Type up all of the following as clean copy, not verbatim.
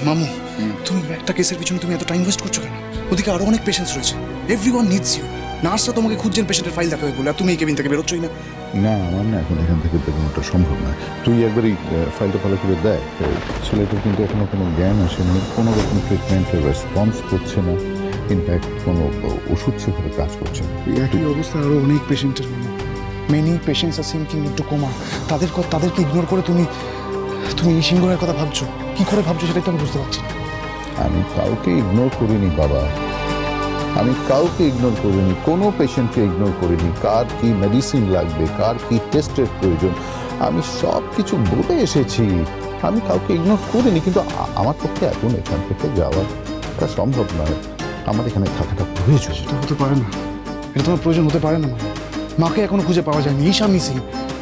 মামু, তুমি একটা কেসের পিছনে তুমি এত টাইম ওয়েস্ট করছো কেন? ওদিকে আরো অনেক পেশেন্টস রয়েছে। Everyone needs you. নার্সরা তোমাকে খুঁজছেন পেশেন্টের ফাইল দেখাবে বলে, আর তুমি এই কেবিন থেকে বেরোচ্ছই না। না, আমার না এখন এখান থেকে বেরোনোটা সম্ভব নয়। তুই একবারই ফাইলটা ভালো করে দেখ। ছেলেটার কিন্তু এখনো কোনো জ্ঞান আসেনি, কোনো রকম ট্রিটমেন্টের রেসপন্স করছে না, ইনফ্যাক্ট কোনো ওষুধ সেভাবে কাজ করছে না। একই অবস্থা আরো অনেক পেশেন্টের। মেনি পেশেন্টস আর সিঙ্কিং ইনটু কোমা। তাদেরকে ইগনোর করে তুমি এই সিংহের কথা ভাবছো। কি করে ভাবছো সেটাই তো আমি বুঝতে পারছি না। আমি কাউকে ইগনোর করিনি বাবা, আমি কাউকে ইগনোর করিনি, কোনো পেশেন্টকে ইগনোর করিনি। কার কি মেডিসিন লাগবে, কার কি টেস্টের প্রয়োজন, আমি সব কিছু বলে এসেছি। আমি কাউকে ইগনোর করিনি, কিন্তু আমার পক্ষে এখন এখান থেকে যাওয়াটা সম্ভব নয়। আমার এখানে থাকাটা প্রয়োজন। সেটা হতে পারে না, এটা তোমার প্রয়োজন হতে পারে না। মাকে এখনো খুঁজে পাওয়া যায়নি। ঈশা মিসিং।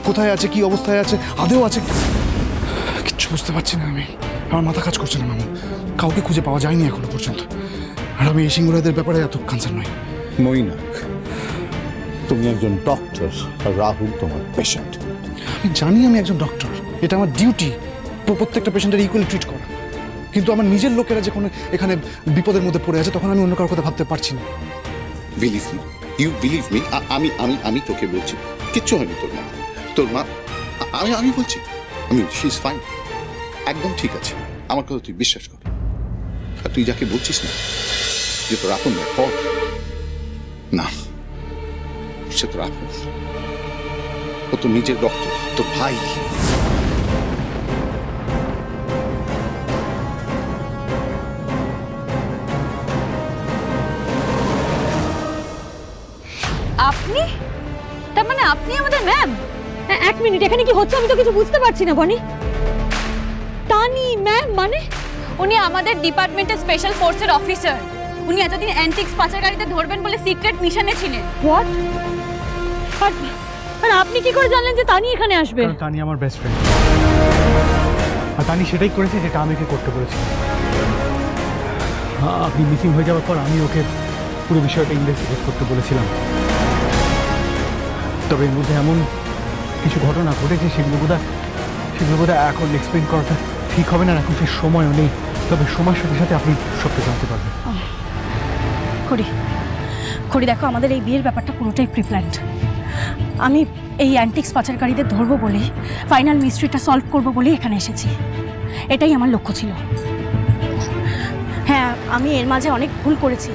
কোথায় আছে, কি অবস্থায় আছে, আদেও আছে কিচ্ছু বুঝতে পারছি না আমি। আমার মাথা কাজ করছে না মামু। কাউকে খুঁজে পাওয়া যায়নি এখনো পর্যন্ত। আর আমি এই সিংহরাদের ব্যাপারে এত কনসার্ন নই। মৈনাক, তুমি একজন ডক্টর আর রাহুল তোমার পেশেন্ট। আমি জানি আমি একজন ডক্টর, এটা আমার ডিউটি প্রত্যেকটা পেশেন্টের ইকুয়ালি ট্রিট করা। কিন্তু আমার নিজের লোকেরা যখন এখানে বিপদের মধ্যে পড়ে আছে তখন আমি অন্য কারোর কথা ভাবতে পারছি না। Believe me, you believe me, আমি তোকে বলছি কিচ্ছু হয়নি তোর মা আমি বলছি শি ইজ ফাইন, একদম ঠিক আছে। আমার কথা তুই বিশ্বাস কর। আর তুই যাকে বলছিস না যে তোর আপন পথ, না সে তোর আপন, ও তোর নিজের রক্ত, তোর ভাই। আপনি? তার মানে আপনি আমাদের ম্যাম? এক মিনিট, এখানে কি হচ্ছে আমি তো কিছু বুঝতে পারছি না বনি। তানি ম্যাম মানে? উনি আমাদের ডিপার্টমেন্টের স্পেশাল ফোর্সের অফিসার। উনি এতদিন অ্যান্টিক্স পাচারকারীদের ধরবেন বলে সিক্রেট মিশনে ছিলেন। হোয়াট? আর আপনি কি করে জানলেন যে তানি এখানে আসবে? কারণ তানি আমার বেস্ট ফ্রেন্ড, আর তানি সেটাই করেছে যেটা আমাকে করতে বলেছি। আপনি মিসিং হয়ে যাওয়ার পর আমি ওকে পুরো বিষয়টা ইনভেস্টিগেট করতে বলেছিলাম। তবে এর মধ্যে এমন কিছু ঘটনা ঘটেছে সেগুলো বোধহয় এখন এক্সপ্লেন করাটা ঠিক হবে না। এখন সে সময়ও নেই, তবে সময়ের সাথে সাথে আপনি সবটা জানতে পারবেন। খড়ি দেখো, আমাদের এই বিয়ের ব্যাপারটা পুরোটাই প্রিপ্ল্যান্ড। আমি এই অ্যান্টিক্স পাচারকারীদের ধরবো বলে, ফাইনাল মিস্ট্রিটা সলভ করবো বলে এখানে এসেছি। এটাই আমার লক্ষ্য ছিল। হ্যাঁ, আমি এর মাঝে অনেক ভুল করেছি,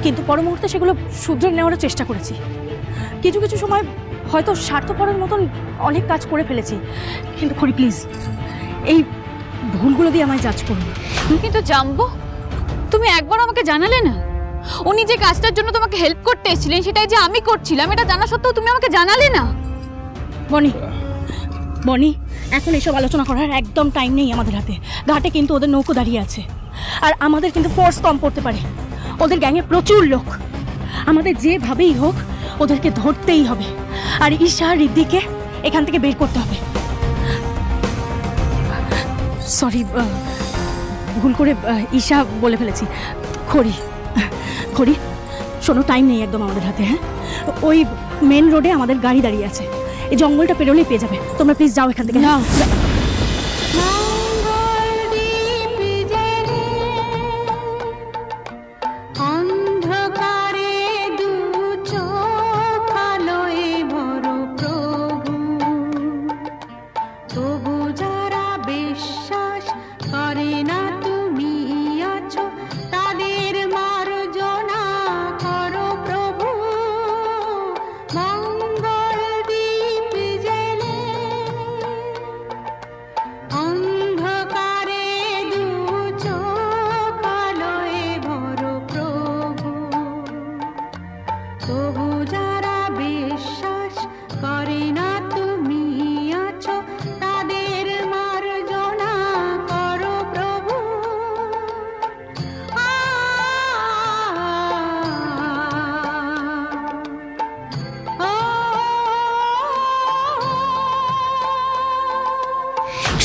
কিন্তু পর মুহূর্তে সেগুলো শুধরে নেওয়ারও চেষ্টা করেছি। কিছু সময় হয়তো স্বার্থপরের মতন অনেক কাজ করে ফেলেছি, কিন্তু খড়ি প্লিজ এই ভুলগুলো দিয়ে আমায় জাজ করুন। কিন্তু জাম্বো, তুমি একবার আমাকে জানালে না উনি যে কাজটার জন্য তোমাকে হেল্প করতে এসেছিলেন সেটাই যে আমি করছিলাম, এটা জানা সত্ত্বেও তুমি আমাকে জানালে না। বনি, এখন এসব আলোচনা করার একদম টাইম নেই আমাদের হাতে। ঘাটে কিন্তু ওদের নৌকো দাঁড়িয়ে আছে, আর আমাদের কিন্তু ফোর্স কম পড়তে পারে। ওদের গ্যাংয়ে প্রচুর লোক, আমাদের যেভাবেই হোক ওদেরকে ধরতেই হবে। আর ঈশা রিদ্ধিকে এখান থেকে বের করতে হবে। সরি, ভুল করে ঈশা বলে ফেলেছি। খড়ি শোনো, টাইম নেই একদম আমাদের হাতে। হ্যাঁ, ওই মেন রোডে আমাদের গাড়ি দাঁড়িয়ে আছে, এই জঙ্গলটা পেরোলেই পেয়ে যাবে। তোমরা প্লিজ যাও এখান থেকে। যাও।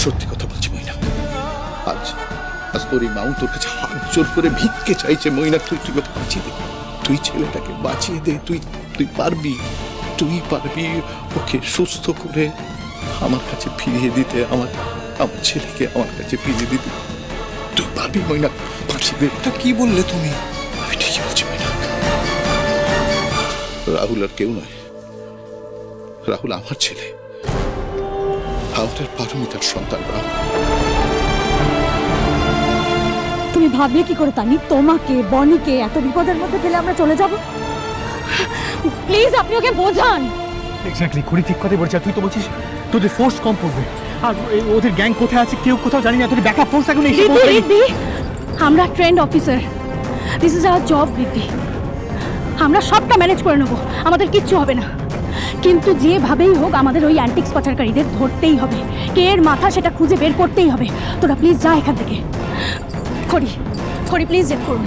সত্যি কথা বলছি মৈনাক, আজ তোর এই মাও তোর কাছে হাত জোর করে ভিক্ষে চাইছে। মৈনাক, তুই ওকে বাঁচিয়ে দে, তুই ছেলেটাকে বাঁচিয়ে দে। তুই পারবি ওকে সুস্থ করে আমার কাছে ফিরিয়ে দিতে, আমার ছেলেকে আমার কাছে ফিরিয়ে দিতে। তুই পারবি মৈনাক, পারবি। এটা কি বললে তুমি? আমি ঠিকই বলছি মৈনাক। রাহুল আর কেউ নয়, রাহুল আমার ছেলে, আমাদের পারমিতার সন্তান রাহুল। তুমি ভাবলে কি করে তানি তোমাকে বনিকে এত বিপদের মধ্যে ফেলে আমরা চলে যাব? প্লিজ আপনি ওকে বোঝান। এক্স্যাক্টলি, খুঁড়ি ঠিক কথাই বলছি। আর তুই তো বলছিস তোদের ফোর্স কম পড়বে, আর ওদের গ্যাং কোথায় আছে কেউ কোথাও জানি না। তোদের ব্যাকআপ ফোর্স এখন এসে রিদ্ধি, আমরা trend officer, this is our job Riddhi. আমরা সবটা ম্যানেজ করে নেব, আমাদের কিচ্ছু হবে না। কিন্তু যেভাবেই হোক আমাদের ওই অ্যান্টিক্স পাচারকারীদের ধরতেই হবে। কে এর মাথা সেটা খুঁজে বের করতেই হবে। তোরা প্লিজ যা এখান থেকে। খড়ি খড়ি প্লিজ জেদ করুন,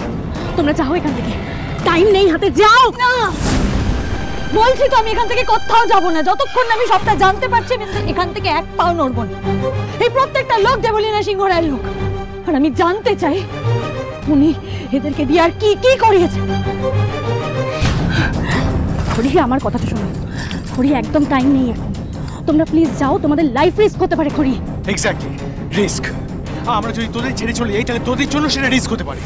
তোমরা যাও এখান থেকে, টাইম নেই হাতে, যাও না। বলছি তো আমি এখান থেকে কোথাও যাব না যতক্ষণ না আমি সবটা জানতে পারছি। আমি এখান থেকে এক পাও নড়ব না। এই প্রত্যেকটা লোক দেবলীনা সিংহ রায়ের লোক, আর আমি জানতে চাই উনি এদেরকে দিয়ে আর কি কি করিয়েছে। খড়ি আমার কথাটা শোনো, খড়ি একদম টাইম নেই এখন। তোমরা প্লিজ যাও, তোমাদের লাইফ রিস্ক হতে পারে খড়ি। Exactly, risk. আমরা যদি তোদের ছেড়ে চলে যাই তাহলে তোদের জন্য সেটা রিস্ক হতে পারে।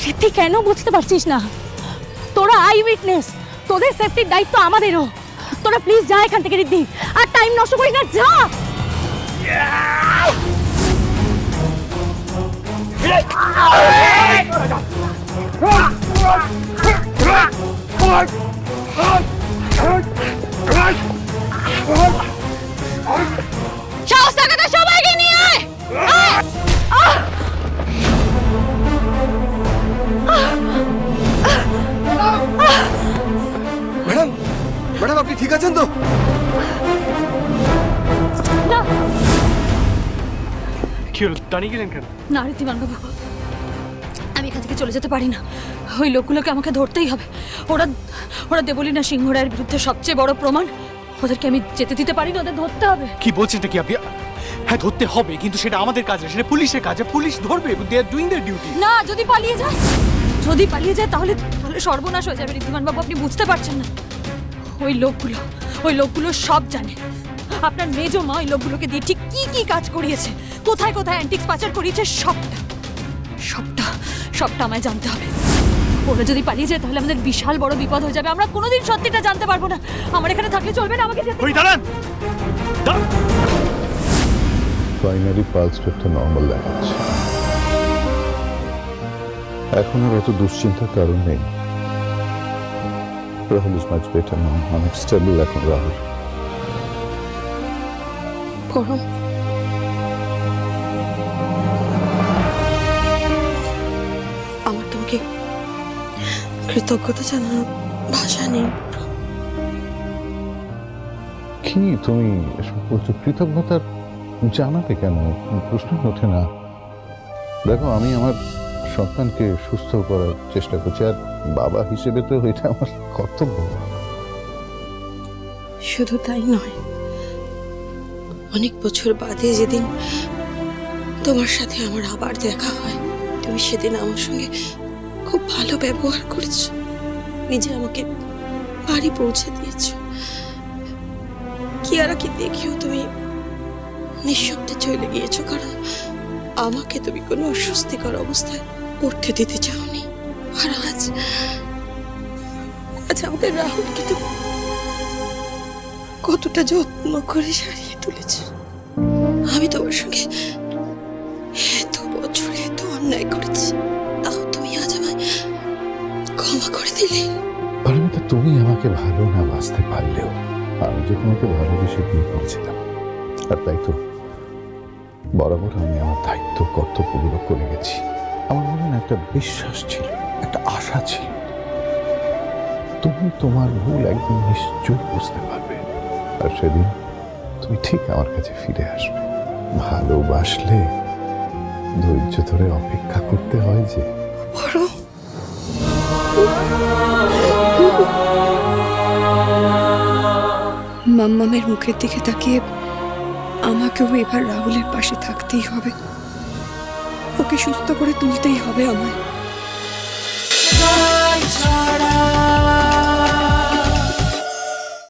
রিদ্ধি কেন বুঝতে পারছিস না? তোরা আই উইটনেস, তোদের সেফটির দায়িত্ব আমাদেরও। তোরা প্লিজ যা এখান থেকে রিদ্ধি, আর টাইম নষ্ট করিস না, যা। সাহস থাকাটা সবাইকে নিয়ে আয়। ম্যাডাম, ম্যাডাম আপনি ঠিক আছেন তো? কি হলো, দাঁড়িয়ে গেলেন কেন? না ঋদ্ধিমান বাবু, আমি এখান থেকে চলে যেতে পারি না। ওই লোকগুলোকে আমাকে ধরতেই হবে। ওরা ওরা দেবলীনা সিংহ রায়ের বিরুদ্ধে সবচেয়ে বড় প্রমাণ। ওদেরকে আমি যেতে দিতে পারি না, ওদের ধরতে হবে। কি বলছেন কি আপনি? হ্যাঁ ধরতে হবে, কিন্তু সেটা আমাদের কাজ না, সেটা পুলিশের কাজ। পুলিশ ধরবে, দে আর ডুইং দেয়ার ডিউটি। না, যদি পালিয়ে যায়, যদি পালিয়ে যায় তাহলে সর্বনাশ হয়ে যাবে ঋদ্ধিমান বাবু। আপনি বুঝতে পারছেন না। ওই লোকগুলো সব জানে। আপনার মেজো মা ওই লোকগুলোকে দিয়ে ঠিক কি কি কাজ করিয়েছে, কোথায় কোথায় অ্যান্টিক্স পাচার করিয়েছে, সবটা সবটা সবটা আমায় জানতে হবে। ওরা যদি পালিয়ে যায় তাহলে আমাদের বিশাল বড় বিপদ হয়ে যাবে। আমরা কোনোদিন সত্যিটা জানতে পারবো না। আমার এখানে থাকলে চলবে না, আমাকে যেতে। ওই দাঁড়ান, ফাইনালি পালস রেটটা নর্মাল দেখাচ্ছে। এখন আর অত দুশ্চিন্তার কারণ নেই। Rahul is much better now, অনেক স্টেবল এখন রাহুল। পরম, আমার তোমাকে কৃতজ্ঞতা জানানোর ভাষা নেই। কি তুমি এসব বলছো? কৃতজ্ঞতার জানাতে কেন? প্রশ্ন ওঠে না। দেখো, আমি আমার সন্তানকে সুস্থ করার চেষ্টা করছি, আর বাবা হিসেবে তো এটা আমার কর্তব্য। শুধু তাই নয়, অনেক বছর বাদে যেদিন তোমার সাথে আমার আবার দেখা হয়, তুমি সেদিন আমার সঙ্গে খুব ভালো ব্যবহার করেছো। নিজে আমাকে বাড়ি পৌঁছে দিয়েছো। কি আর কি দেখিও তুমি নিঃশব্দে চলে গিয়েছো, কারণ আমাকে তুমি কোনো অস্বস্তিকর অবস্থায় পড়তে দিতে চাওনি। আর আজ আমাদের রাহুলকে তুমি কতটা যত্ন করে সারিয়ে তুলেছ। আমি তোমার সঙ্গে এত বছর এত অন্যায় করেছি, তাও তুমি আজ আমায় ক্ষমা করে দিলে। পারমিতা, তুমি আমাকে ভালো না বাসতে পারলেও আমি যে তোমাকে ভালোবেসে বিয়ে করেছিলাম, আর তাই তো বরাবর আমি আমার দায়িত্ব কর্তব্যগুলো করে গেছি। আমার মনে না একটা বিশ্বাস ছিল, একটা আশা ছিল, তুমি তোমার ভুল একদিন নিশ্চয়ই বুঝতে পারবে, আর সেদিন তুমি ঠিক আমার কাছে ফিরে আসবে। ভালোবাসলে ধৈর্য ধরে অপেক্ষা করতে হয় যে। মাম্মামের মুখের দিকে তাকিয়ে আমাকেও এবার রাহুলের পাশে থাকতেই হবে। ওকে সুস্থ করে তুলতেই হবে আমায়।